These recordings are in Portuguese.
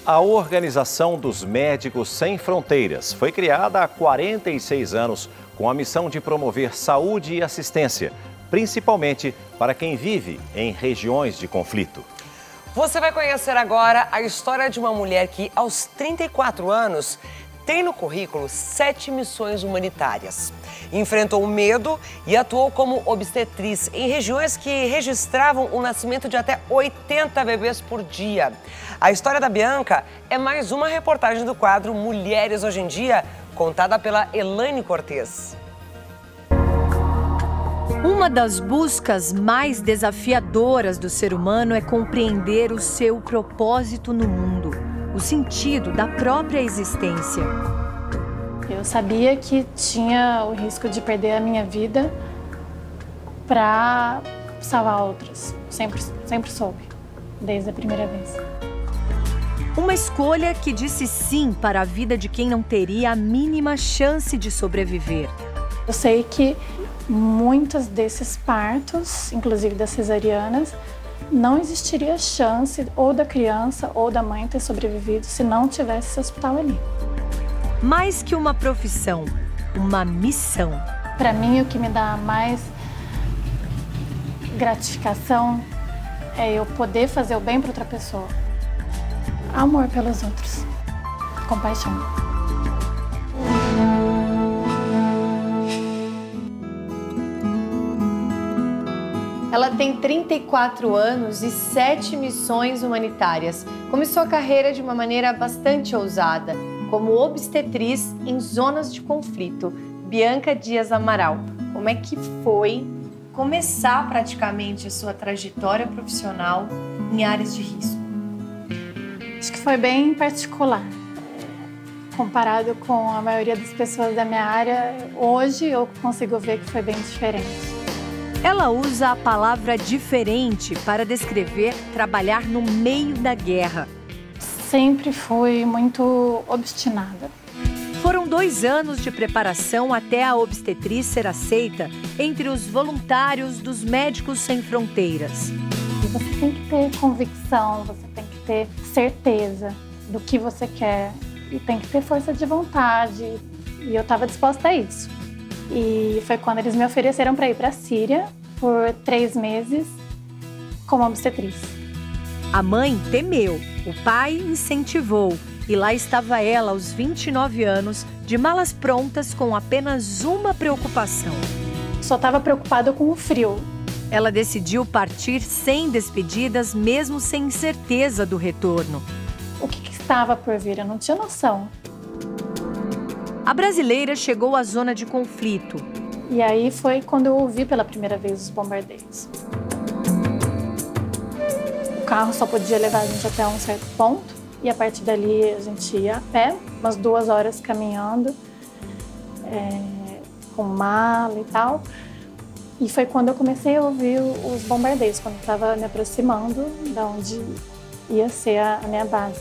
A Organização dos Médicos Sem Fronteiras foi criada há 46 anos com a missão de promover saúde e assistência, principalmente para quem vive em regiões de conflito. Você vai conhecer agora a história de uma mulher que, aos 34 anos, tem no currículo 7 missões humanitárias. Enfrentou o medo e atuou como obstetriz em regiões que registravam o nascimento de até 80 bebês por dia. A história da Bianca é mais uma reportagem do quadro Mulheres Hoje em Dia, contada pela Elaine Cortez. Uma das buscas mais desafiadoras do ser humano é compreender o seu propósito no mundo, o sentido da própria existência. Eu sabia que tinha o risco de perder a minha vida para salvar outras. Sempre soube, desde a primeira vez. Uma escolha que disse sim para a vida de quem não teria a mínima chance de sobreviver. Eu sei que muitos desses partos, inclusive das cesarianas, não existiria chance ou da criança ou da mãe ter sobrevivido se não tivesse esse hospital ali. Mais que uma profissão, uma missão. Para mim, o que me dá mais gratificação é eu poder fazer o bem para outra pessoa. Amor pelos outros, compaixão. Ela tem 34 anos e 7 missões humanitárias. Começou a carreira de uma maneira bastante ousada, como obstetriz em zonas de conflito. Bianca Dias Amaral, como é que foi começar praticamente a sua trajetória profissional em áreas de risco? Acho que foi bem particular. Comparado com a maioria das pessoas da minha área, hoje eu consigo ver que foi bem diferente. Ela usa a palavra diferente para descrever trabalhar no meio da guerra. Sempre fui muito obstinada. Foram 2 anos de preparação até a obstetriz ser aceita entre os voluntários dos Médicos Sem Fronteiras. E você tem que ter convicção, você tem que ter certeza do que você quer e tem que ter força de vontade. E eu estava disposta a isso. E foi quando eles me ofereceram para ir para a Síria por 3 meses como obstetriz. A mãe temeu, o pai incentivou. E lá estava ela, aos 29 anos, de malas prontas com apenas uma preocupação. Só estava preocupada com o frio. Ela decidiu partir sem despedidas, mesmo sem certeza do retorno. O que estava por vir? Eu não tinha noção. A brasileira chegou à zona de conflito. E aí foi quando eu ouvi pela primeira vez os bombardeios. O carro só podia levar a gente até um certo ponto. E a partir dali a gente ia a pé, umas 2 horas caminhando, com mala e tal. E foi quando eu comecei a ouvir os bombardeios, quando eu estava me aproximando de onde ia ser a minha base.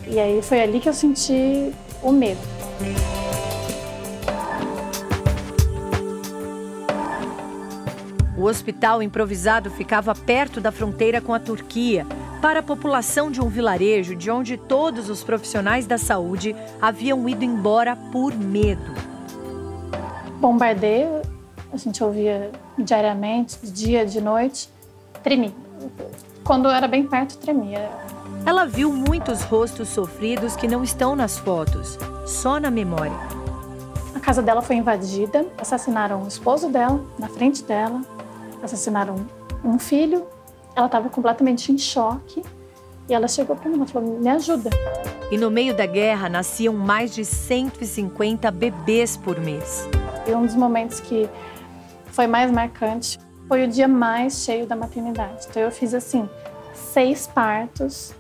E aí foi ali que eu senti o medo. O hospital improvisado ficava perto da fronteira com a Turquia, para a população de um vilarejo de onde todos os profissionais da saúde haviam ido embora por medo. Bombardeio, a gente ouvia diariamente, de dia, de noite, tremia. Quando era bem perto, tremia. Ela viu muitos rostos sofridos que não estão nas fotos, só na memória. A casa dela foi invadida, assassinaram o esposo dela, na frente dela, assassinaram um filho. Ela estava completamente em choque e ela chegou para mim e falou, me ajuda. E no meio da guerra nasciam mais de 150 bebês por mês. E um dos momentos que foi mais marcante foi o dia mais cheio da maternidade. Então eu fiz assim, 6 partos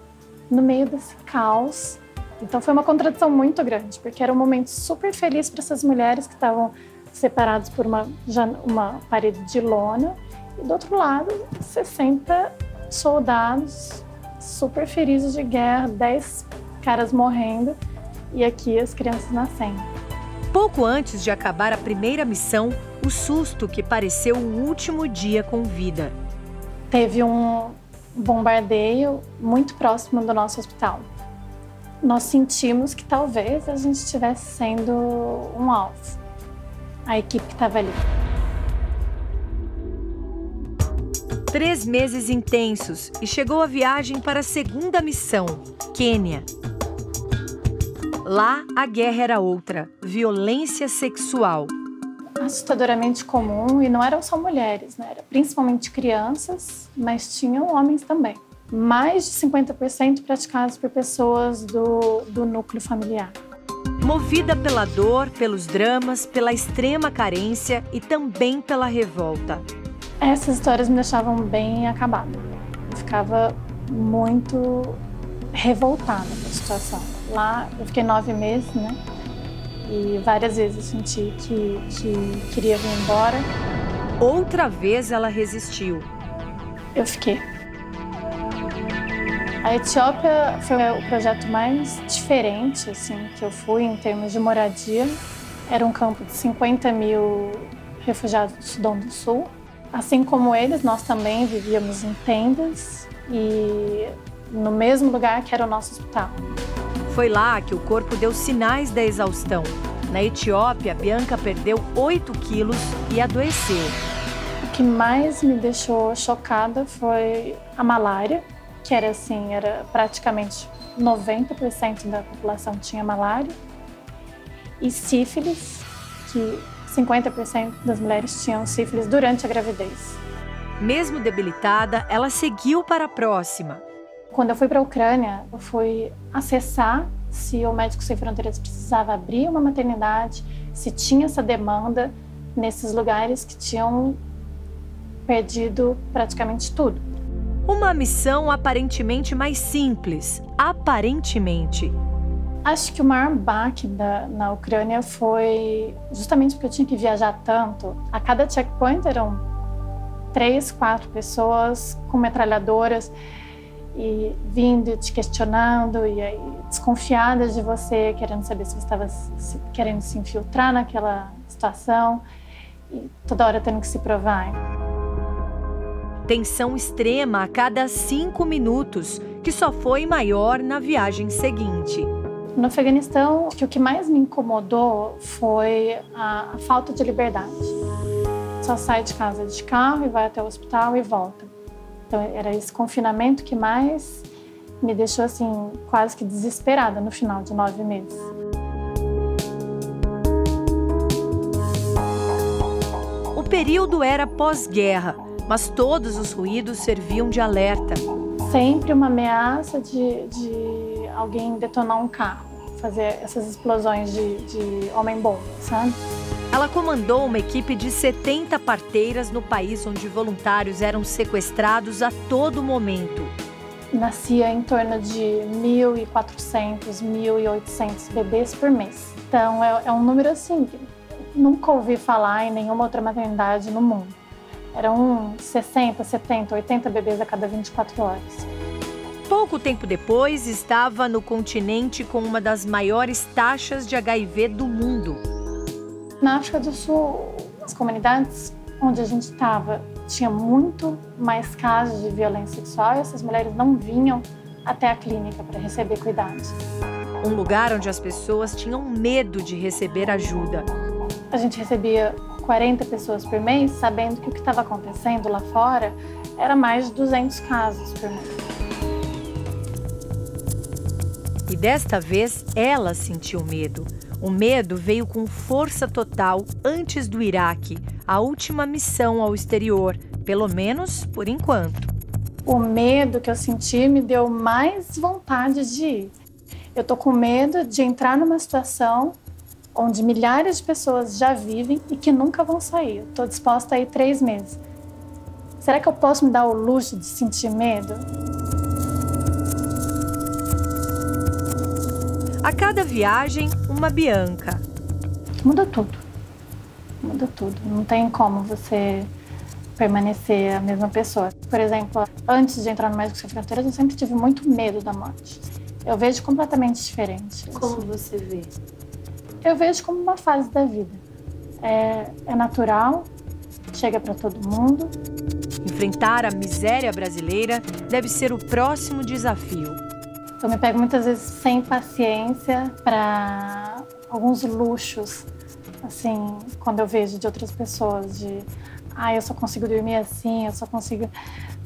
no meio desse caos. Então foi uma contradição muito grande, porque era um momento super feliz para essas mulheres que estavam separadas por uma parede de lona. E do outro lado, 60 soldados super feridos de guerra, 10 caras morrendo e aqui as crianças nascendo. Pouco antes de acabar a primeira missão, o susto que pareceu o último dia com vida. Teve um bombardeio muito próximo do nosso hospital. nós sentimos que talvez a gente estivesse sendo um alvo, a equipe que estava ali. 3 meses intensos e chegou a viagem para a segunda missão, Quênia. Lá, a guerra era outra, violência sexual. Assustadoramente comum, e não eram só mulheres, né? Era principalmente crianças, mas tinham homens também. Mais de 50% praticados por pessoas do núcleo familiar. Movida pela dor, pelos dramas, pela extrema carência e também pela revolta. Essas histórias me deixavam bem acabada. Eu ficava muito revoltada com a situação. Lá eu fiquei 9 meses, né? E várias vezes eu senti que queria vir embora. Outra vez ela resistiu. Eu fiquei. A Etiópia foi o projeto mais diferente assim, que eu fui em termos de moradia. Era um campo de 50 mil refugiados do Sudão do Sul. Assim como eles, nós também vivíamos em tendas e no mesmo lugar que era o nosso hospital. Foi lá que o corpo deu sinais da exaustão. Na Etiópia, Bianca perdeu 8 quilos e adoeceu. O que mais me deixou chocada foi a malária, que era praticamente 90% da população tinha malária, e sífilis, que 50% das mulheres tinham sífilis durante a gravidez. Mesmo debilitada, ela seguiu para a próxima. Quando eu fui para a Ucrânia, eu fui acessar se o Médicos Sem Fronteiras precisava abrir uma maternidade, se tinha essa demanda nesses lugares que tinham perdido praticamente tudo. Uma missão aparentemente mais simples. Aparentemente. Acho que o maior baque na Ucrânia foi justamente porque eu tinha que viajar tanto. A cada checkpoint eram 3, 4 pessoas com metralhadoras e vindo, te questionando e aí desconfiadas de você, querendo saber se você estava querendo se infiltrar naquela situação e toda hora tendo que se provar. Tensão extrema a cada 5 minutos, que só foi maior na viagem seguinte. No Afeganistão, o que mais me incomodou foi a falta de liberdade. Só sai de casa de carro e vai até o hospital e volta. Então era esse confinamento que mais me deixou assim, quase que desesperada no final de 9 meses. O período era pós-guerra, mas todos os ruídos serviam de alerta. Sempre uma ameaça de alguém detonar um carro, fazer essas explosões de homem-bomba, sabe? Ela comandou uma equipe de 70 parteiras no país onde voluntários eram sequestrados a todo momento. Nascia em torno de 1.400, 1.800 bebês por mês. Então é um número assim que nunca ouvi falar em nenhuma outra maternidade no mundo. Eram 60, 70, 80 bebês a cada 24 horas. Pouco tempo depois, estava no continente com uma das maiores taxas de HIV do mundo. Na África do Sul, as comunidades onde a gente estava tinha muito mais casos de violência sexual e essas mulheres não vinham até a clínica para receber cuidados. Um lugar onde as pessoas tinham medo de receber ajuda. A gente recebia 40 pessoas por mês, sabendo que o que estava acontecendo lá fora era mais de 200 casos por mês. E desta vez, ela sentiu medo. O medo veio com força total antes do Iraque, a última missão ao exterior, pelo menos por enquanto. O medo que eu senti me deu mais vontade de ir. Eu tô com medo de entrar numa situação onde milhares de pessoas já vivem e que nunca vão sair. Eu tô disposta a ir 3 meses. Será que eu posso me dar o luxo de sentir medo? A cada viagem, uma Bianca. Muda tudo. Muda tudo. Não tem como você permanecer a mesma pessoa. Por exemplo, antes de entrar no Médicos Sem Fronteiras, eu sempre tive muito medo da morte. Eu vejo completamente diferente. Como você vê? Eu vejo como uma fase da vida. É natural, chega para todo mundo. Enfrentar a miséria brasileira deve ser o próximo desafio. Eu me pego muitas vezes sem paciência para alguns luxos, assim, quando eu vejo de outras pessoas, de eu só consigo dormir assim, eu só consigo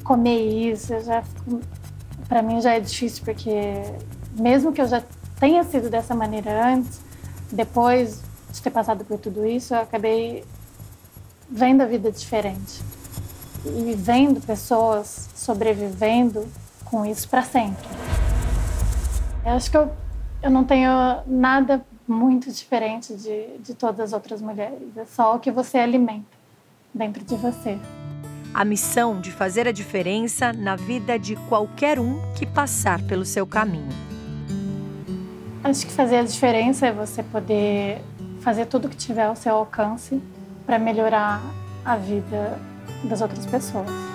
comer isso, para mim já é difícil, porque mesmo que eu já tenha sido dessa maneira antes, depois de ter passado por tudo isso, eu acabei vendo a vida diferente e vendo pessoas sobrevivendo com isso para sempre. Eu acho que eu não tenho nada muito diferente de todas as outras mulheres. É só o que você alimenta dentro de você. A missão de fazer a diferença na vida de qualquer um que passar pelo seu caminho. Acho que fazer a diferença é você poder fazer tudo que tiver ao seu alcance para melhorar a vida das outras pessoas.